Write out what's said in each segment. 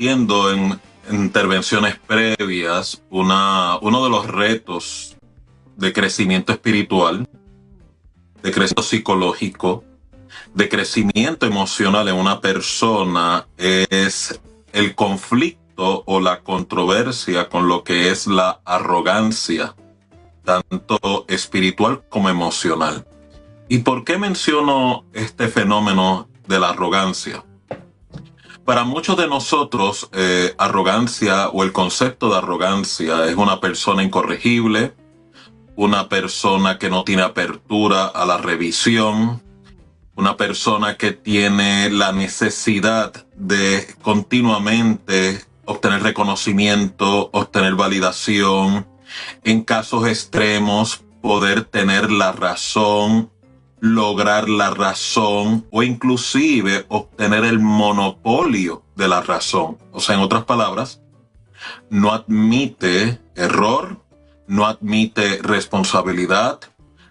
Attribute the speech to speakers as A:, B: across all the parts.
A: compartiendo en intervenciones previas uno de los retos de crecimiento espiritual, de crecimiento psicológico, de crecimiento emocional en una persona es el conflicto o la controversia con lo que es la arrogancia, tanto espiritual como emocional. ¿Y por qué menciono este fenómeno de la arrogancia? Para muchos de nosotros, arrogancia o el concepto de arrogancia es una persona incorregible, una persona que no tiene apertura a la revisión, una persona que tiene la necesidad de continuamente obtener reconocimiento, obtener validación, en casos extremos poder tener la razón, lograr la razón o inclusive obtener el monopolio de la razón. O sea, en otras palabras, no admite error, no admite responsabilidad,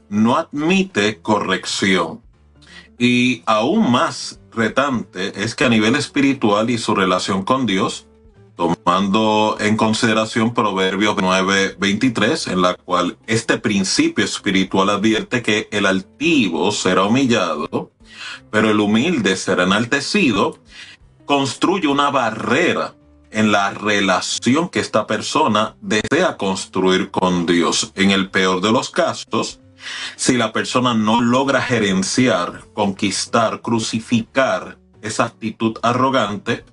A: no admite corrección. Y aún más retante es que a nivel espiritual y su relación con Dios, tomando en consideración Proverbios 9:23, en la cual este principio espiritual advierte que el altivo será humillado, pero el humilde será enaltecido, construye una barrera en la relación que esta persona desea construir con Dios. En el peor de los casos, si la persona no logra gerenciar, conquistar, crucificar esa actitud arrogante,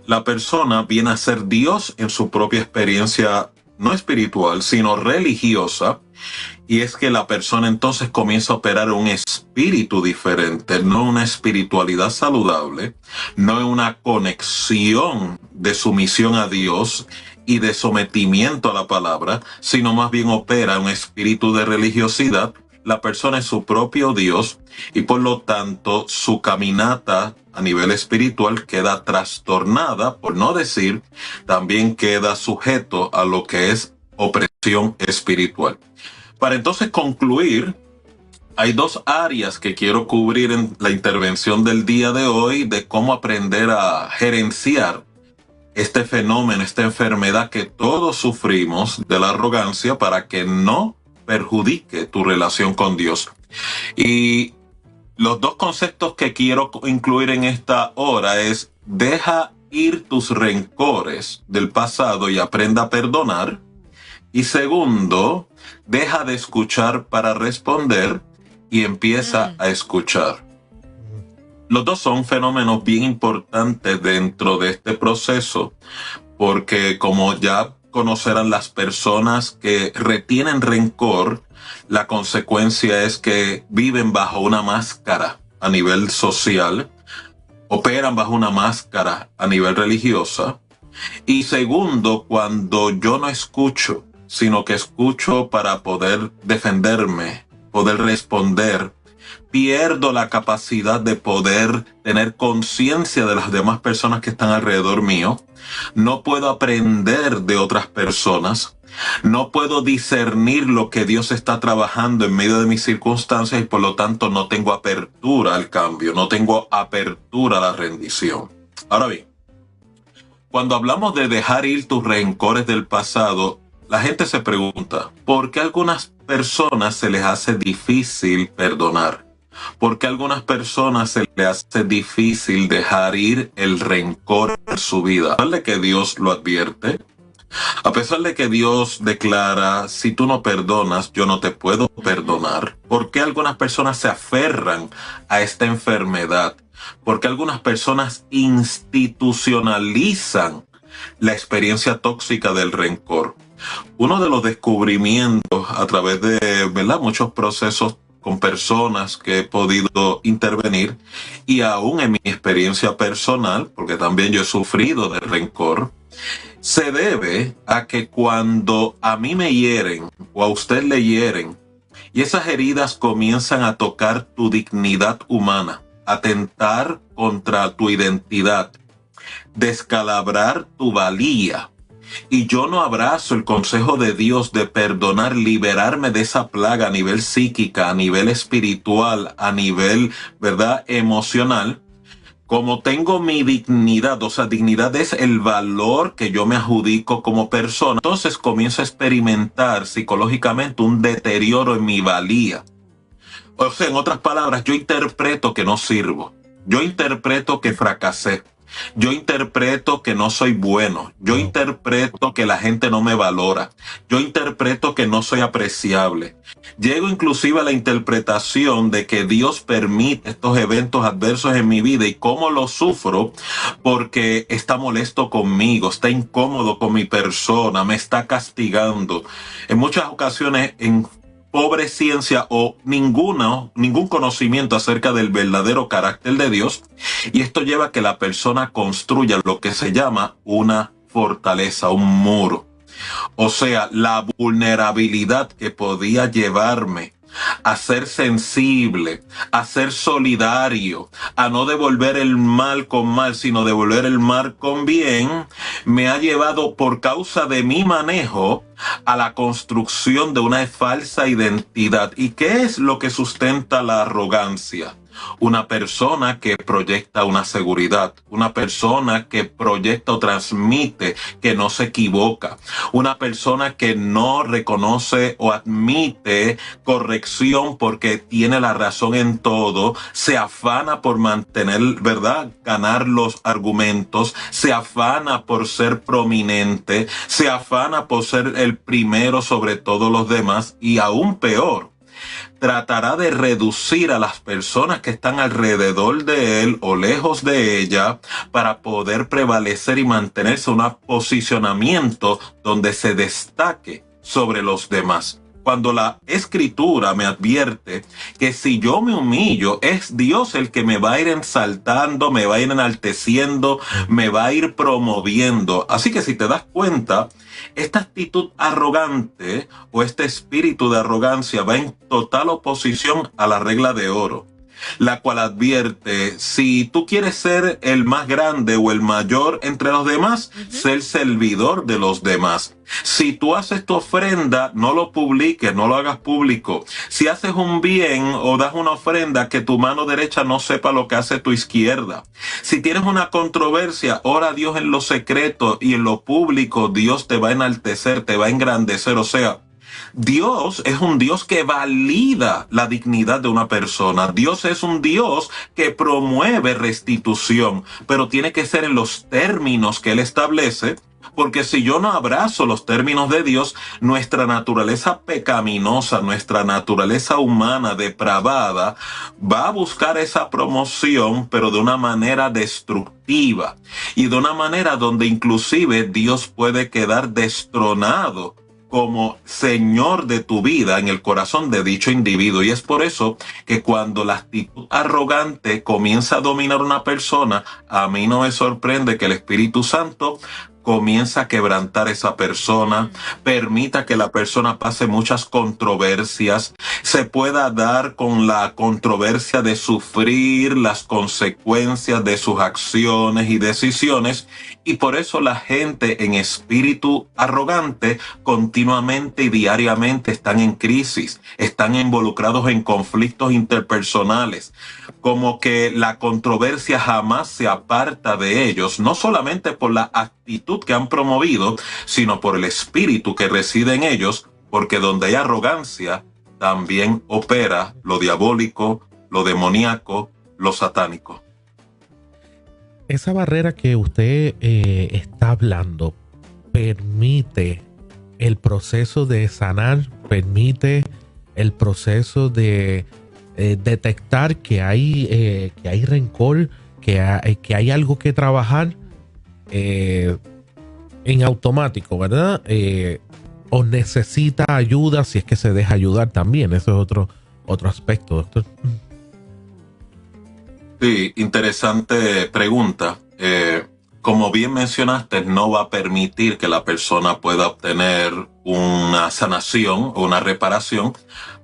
A: la persona viene a ser Dios en su propia experiencia, no espiritual, sino religiosa, y es que la persona entonces comienza a operar un espíritu diferente, no una espiritualidad saludable, no una conexión de sumisión a Dios y de sometimiento a la palabra, sino más bien opera un espíritu de religiosidad. La persona es su propio Dios y por lo tanto su caminata a nivel espiritual queda trastornada, por no decir, también queda sujeto a lo que es opresión espiritual. Para entonces concluir, hay dos áreas que quiero cubrir en la intervención del día de hoy de cómo aprender a gerenciar este fenómeno, esta enfermedad que todos sufrimos de la arrogancia para que no perjudique tu relación con Dios. Y los dos conceptos que quiero incluir en esta hora es: deja ir tus rencores del pasado y aprenda a perdonar. Y segundo, deja de escuchar para responder y empieza a escuchar. Los dos son fenómenos bien importantes dentro de este proceso, porque como ya conocerán las personas que retienen rencor, la consecuencia es que viven bajo una máscara a nivel social, operan bajo una máscara a nivel religiosa. Y segundo, cuando yo no escucho, sino que escucho para poder defenderme, poder responder, pierdo la capacidad de poder tener conciencia de las demás personas que están alrededor mío. No puedo aprender de otras personas. No puedo discernir lo que Dios está trabajando en medio de mis circunstancias y por lo tanto no tengo apertura al cambio, no tengo apertura a la rendición. Ahora bien, cuando hablamos de dejar ir tus rencores del pasado, la gente se pregunta, ¿por qué a algunas personas se les hace difícil perdonar? ¿Por qué a algunas personas se les hace difícil dejar ir el rencor en su vida? A pesar de que Dios lo advierte, a pesar de que Dios declara, si tú no perdonas, yo no te puedo perdonar. ¿Por qué algunas personas se aferran a esta enfermedad? ¿Por qué algunas personas institucionalizan la experiencia tóxica del rencor? Uno de los descubrimientos a través de, muchos procesos con personas que he podido intervenir y aún en mi experiencia personal, porque también yo he sufrido de rencor, se debe a que cuando a mí me hieren o a usted le hieren y esas heridas comienzan a tocar tu dignidad humana, atentar contra tu identidad, descalabrar tu valía, y yo no abrazo el consejo de Dios de perdonar, liberarme de esa plaga a nivel psíquica, a nivel espiritual, a nivel, emocional, como tengo mi dignidad, o sea, dignidad es el valor que yo me adjudico como persona, entonces comienzo a experimentar psicológicamente un deterioro en mi valía. O sea, en otras palabras, yo interpreto que no sirvo, yo interpreto que fracasé, yo interpreto que no soy bueno, yo interpreto que la gente no me valora, yo interpreto que no soy apreciable. Llego inclusive a la interpretación de que Dios permite estos eventos adversos en mi vida y cómo los sufro porque está molesto conmigo, está incómodo con mi persona, me está castigando. En muchas ocasiones, en pobre ciencia o ningún conocimiento acerca del verdadero carácter de Dios, y esto lleva a que la persona construya lo que se llama una fortaleza, un muro. O sea, la vulnerabilidad que podía llevarme a ser sensible, a ser solidario, a no devolver el mal con mal, sino devolver el mal con bien, me ha llevado por causa de mi manejo a la construcción de una falsa identidad. ¿Y qué es lo que sustenta la arrogancia? Una persona que proyecta una seguridad, una persona que proyecta o transmite que no se equivoca, una persona que no reconoce o admite corrección porque tiene la razón en todo, se afana por mantener, ¿verdad?, ganar los argumentos, se afana por ser prominente, se afana por ser el primero sobre todos los demás y aún peor, tratará de reducir a las personas que están alrededor de él o lejos de ella para poder prevalecer y mantenerse en un posicionamiento donde se destaque sobre los demás. Cuando la Escritura me advierte que si yo me humillo, es Dios el que me va a ir ensaltando, me va a ir enalteciendo, me va a ir promoviendo. Así que si te das cuenta, esta actitud arrogante o este espíritu de arrogancia va en total oposición a la regla de oro, la cual advierte, si tú quieres ser el más grande o el mayor entre los demás, sé el servidor de los demás. Si tú haces tu ofrenda, no lo publiques, no lo hagas público. Si haces un bien o das una ofrenda, que tu mano derecha no sepa lo que hace tu izquierda. Si tienes una controversia, ora a Dios en lo secreto y en lo público Dios te va a enaltecer, te va a engrandecer. O sea, Dios es un Dios que valida la dignidad de una persona. Dios es un Dios que promueve restitución, pero tiene que ser en los términos que Él establece, porque si yo no abrazo los términos de Dios, nuestra naturaleza pecaminosa, nuestra naturaleza humana depravada, va a buscar esa promoción, pero de una manera destructiva y de una manera donde inclusive Dios puede quedar destronado como Señor de tu vida en el corazón de dicho individuo. Y es por eso que cuando la actitud arrogante comienza a dominar a una persona, a mí no me sorprende que el Espíritu Santo comienza a quebrantar esa persona, permita que la persona pase muchas controversias, se pueda dar con la controversia de sufrir las consecuencias de sus acciones y decisiones, y por eso la gente en espíritu arrogante continuamente y diariamente están en crisis, están involucrados en conflictos interpersonales, como que la controversia jamás se aparta de ellos, no solamente por la actitud que han promovido, sino por el espíritu que reside en ellos, porque donde hay arrogancia, también opera lo diabólico, lo demoníaco, lo satánico.
B: Esa barrera que usted está hablando permite el proceso de sanar, permite el proceso de detectar que hay rencor, que hay algo que trabajar en automático, ¿verdad? O necesita ayuda si es que se deja ayudar también. Eso es otro aspecto, doctor.
A: Sí, interesante pregunta. Como bien mencionaste, no va a permitir que la persona pueda obtener una sanación o una reparación,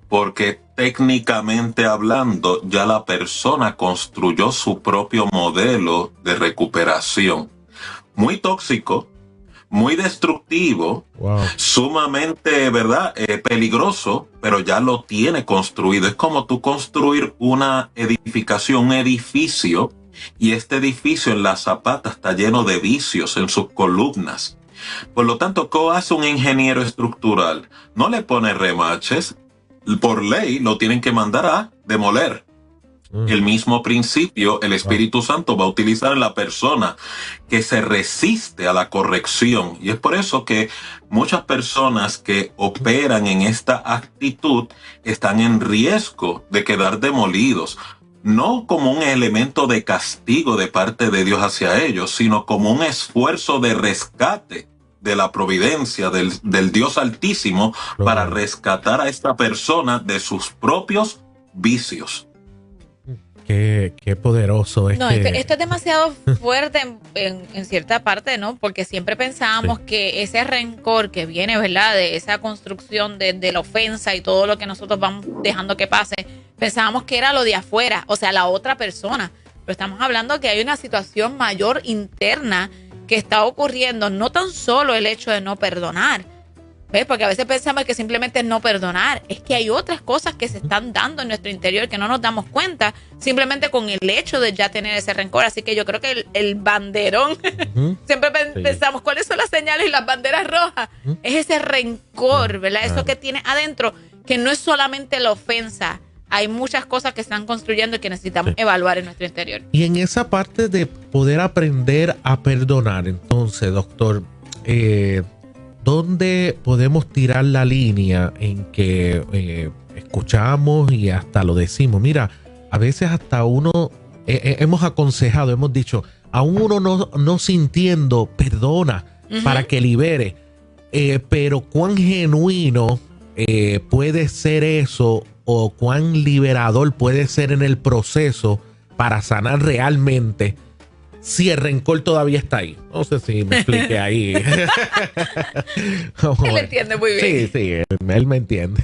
A: porque técnicamente hablando, ya la persona construyó su propio modelo de recuperación. Muy tóxico, muy destructivo, wow, sumamente, ¿verdad?, peligroso, pero ya lo tiene construido. Es como tú construir una edificación, un edificio, y este edificio en la Zapata está lleno de vicios en sus columnas. Por lo tanto, ¿qué hace un ingeniero estructural? No le pone remaches, por ley lo tienen que mandar a demoler. El mismo principio el Espíritu Santo va a utilizar en la persona que se resiste a la corrección. Y es por eso que muchas personas que operan en esta actitud están en riesgo de quedar demolidos. No como un elemento de castigo de parte de Dios hacia ellos, sino como un esfuerzo de rescate de la providencia del Dios Altísimo para rescatar a esta persona de sus propios vicios.
B: Qué poderoso es.
C: No, esto es demasiado fuerte en cierta parte, ¿no? Porque siempre pensábamos que ese rencor que viene, ¿verdad? De esa construcción de la ofensa y todo lo que nosotros vamos dejando que pase, pensábamos que era lo de afuera, o sea, la otra persona. Pero estamos hablando que hay una situación mayor interna que está ocurriendo, no tan solo el hecho de no perdonar, ¿ves? Porque a veces pensamos que simplemente es no perdonar. Es que hay otras cosas que se están dando en nuestro interior que no nos damos cuenta simplemente con el hecho de ya tener ese rencor. Así que yo creo que el banderón, siempre pensamos cuáles son las señales y las banderas rojas. Es ese rencor, ¿verdad? Eso que tiene adentro, que no es solamente la ofensa. Hay muchas cosas que están construyendo y que necesitamos evaluar en nuestro interior.
B: Y en esa parte de poder aprender a perdonar, entonces, doctor, ¿dónde podemos tirar la línea en que escuchamos y hasta lo decimos? Mira, a veces hasta uno, hemos aconsejado, hemos dicho, aún uno no sintiendo, perdona para que libere. Pero cuán genuino puede ser eso, o cuán liberador puede ser en el proceso para sanar realmente, si el rencor todavía está ahí. No sé si me expliqué ahí.
C: Él entiende muy bien.
B: Sí, él me entiende.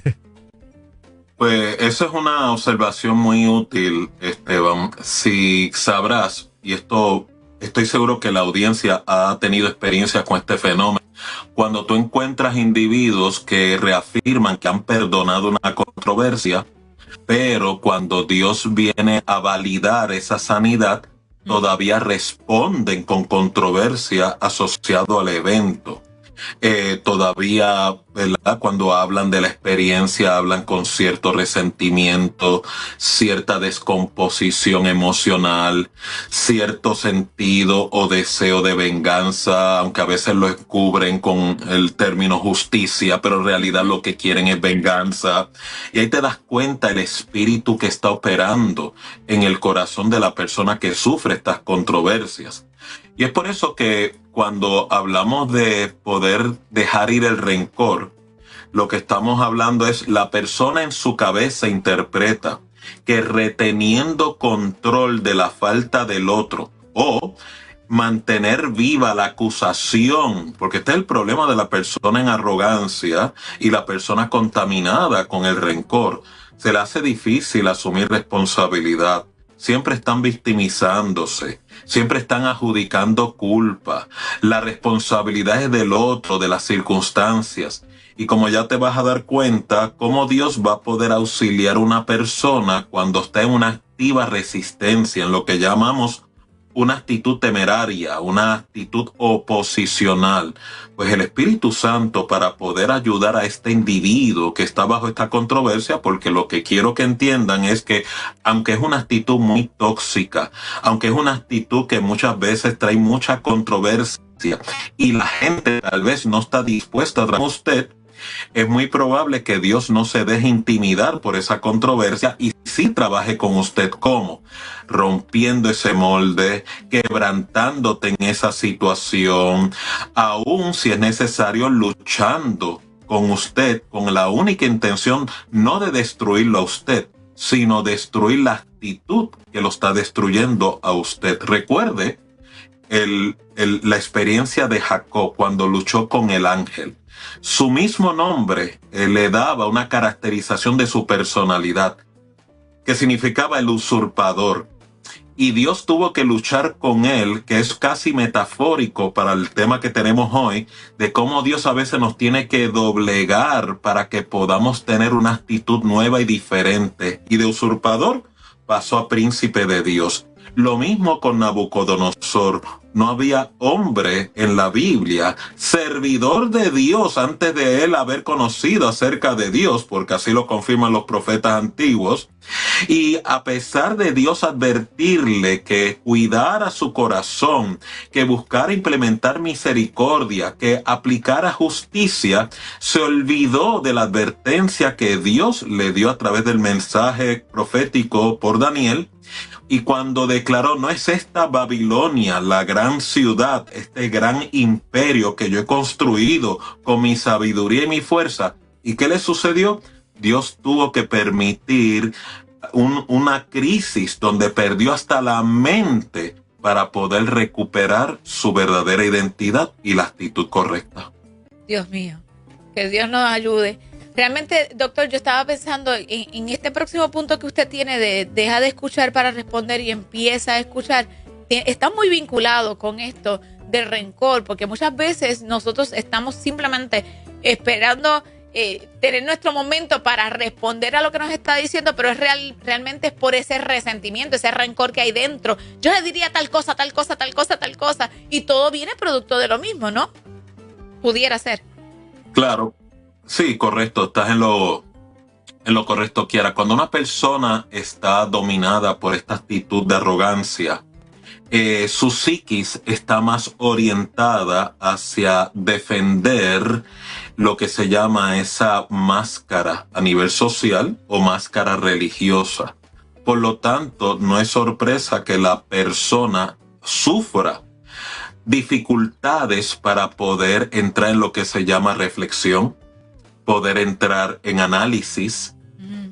A: Pues eso es una observación muy útil, Esteban. Si sabrás, y esto estoy seguro que la audiencia ha tenido experiencias con este fenómeno, cuando tú encuentras individuos que reafirman que han perdonado una controversia, pero cuando Dios viene a validar esa sanidad, todavía responden con controversia asociado al evento. Todavía, ¿verdad? Cuando hablan de la experiencia, hablan con cierto resentimiento, cierta descomposición emocional, cierto sentido o deseo de venganza, aunque a veces lo cubren con el término justicia, pero en realidad lo que quieren es venganza. Y ahí te das cuenta el espíritu que está operando en el corazón de la persona que sufre estas controversias. Y es por eso que cuando hablamos de poder dejar ir el rencor, lo que estamos hablando es la persona en su cabeza interpreta que reteniendo control de la falta del otro o mantener viva la acusación, porque este es el problema de la persona en arrogancia y la persona contaminada con el rencor. Se le hace difícil asumir responsabilidad. Siempre están victimizándose, siempre están adjudicando culpa. La responsabilidad es del otro, de las circunstancias. Y como ya te vas a dar cuenta, cómo Dios va a poder auxiliar a una persona cuando está en una activa resistencia, en lo que llamamos una actitud temeraria, una actitud oposicional. Pues el Espíritu Santo, para poder ayudar a este individuo que está bajo esta controversia, porque lo que quiero que entiendan es que aunque es una actitud muy tóxica, aunque es una actitud que muchas veces trae mucha controversia y la gente tal vez no está dispuesta a tratar a usted, es muy probable que Dios no se deje intimidar por esa controversia y sí trabaje con usted. ¿Cómo? Rompiendo ese molde, quebrantándote en esa situación, aún si es necesario luchando con usted, con la única intención no de destruirlo a usted, sino destruir la actitud que lo está destruyendo a usted. Recuerde la experiencia de Jacob cuando luchó con el ángel. Su mismo nombre le daba una caracterización de su personalidad, que significaba el usurpador. Y Dios tuvo que luchar con él, que es casi metafórico para el tema que tenemos hoy, de cómo Dios a veces nos tiene que doblegar para que podamos tener una actitud nueva y diferente. Y de usurpador pasó a príncipe de Dios. Lo mismo con Nabucodonosor. No había hombre en la Biblia, servidor de Dios, antes de él haber conocido acerca de Dios, porque así lo confirman los profetas antiguos. Y a pesar de Dios advertirle que cuidara su corazón, que buscara implementar misericordia, que aplicara justicia, se olvidó de la advertencia que Dios le dio a través del mensaje profético por Daniel. Y cuando declaró, no es esta Babilonia, la gran ciudad, este gran imperio que yo he construido con mi sabiduría y mi fuerza. ¿Y qué le sucedió? Dios tuvo que permitir una crisis donde perdió hasta la mente para poder recuperar su verdadera identidad y la actitud correcta.
C: Dios mío, que Dios nos ayude. Realmente, doctor, yo estaba pensando en este próximo punto que usted tiene de deja de escuchar para responder y empieza a escuchar. Está muy vinculado con esto del rencor, porque muchas veces nosotros estamos simplemente esperando tener nuestro momento para responder a lo que nos está diciendo, pero realmente es por ese resentimiento, ese rencor que hay dentro. Yo le diría tal cosa, tal cosa, tal cosa, tal cosa, y todo viene producto de lo mismo, ¿no? Pudiera ser.
A: Claro. Sí, correcto, estás en lo correcto, Kiara. Cuando una persona está dominada por esta actitud de arrogancia, su psiquis está más orientada hacia defender lo que se llama esa máscara a nivel social o máscara religiosa. Por lo tanto, no es sorpresa que la persona sufra dificultades para poder entrar en lo que se llama reflexión, poder entrar en análisis,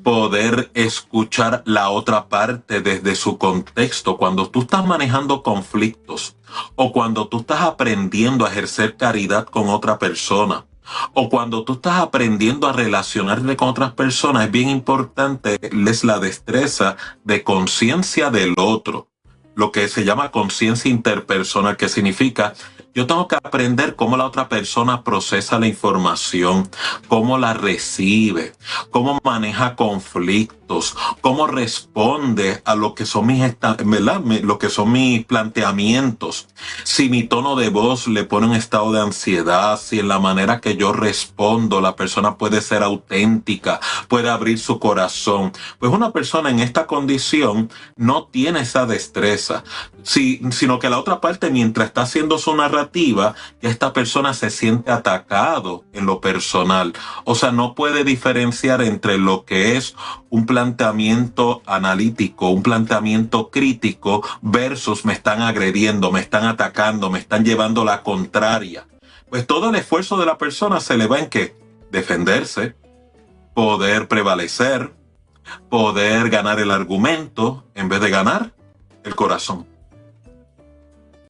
A: poder escuchar la otra parte desde su contexto. Cuando tú estás manejando conflictos o cuando tú estás aprendiendo a ejercer caridad con otra persona o cuando tú estás aprendiendo a relacionarte con otras personas, es bien importante la destreza de conciencia del otro, lo que se llama conciencia interpersonal, que significa yo tengo que aprender cómo la otra persona procesa la información, cómo la recibe, cómo maneja conflictos, cómo responde a lo que son lo que son mis planteamientos. Si mi tono de voz le pone un estado de ansiedad, si en la manera que yo respondo la persona puede ser auténtica, puede abrir su corazón. Pues una persona en esta condición no tiene esa destreza, sino que la otra parte, mientras está haciendo su narrativa, ya esta persona se siente atacado en lo personal. O sea, no puede diferenciar entre lo que es un planteamiento analítico, un planteamiento crítico versus me están agrediendo, me están atacando, me están llevando la contraria. Pues todo el esfuerzo de la persona se le va en ¿qué? Defenderse, poder prevalecer, poder ganar el argumento en vez de ganar el corazón.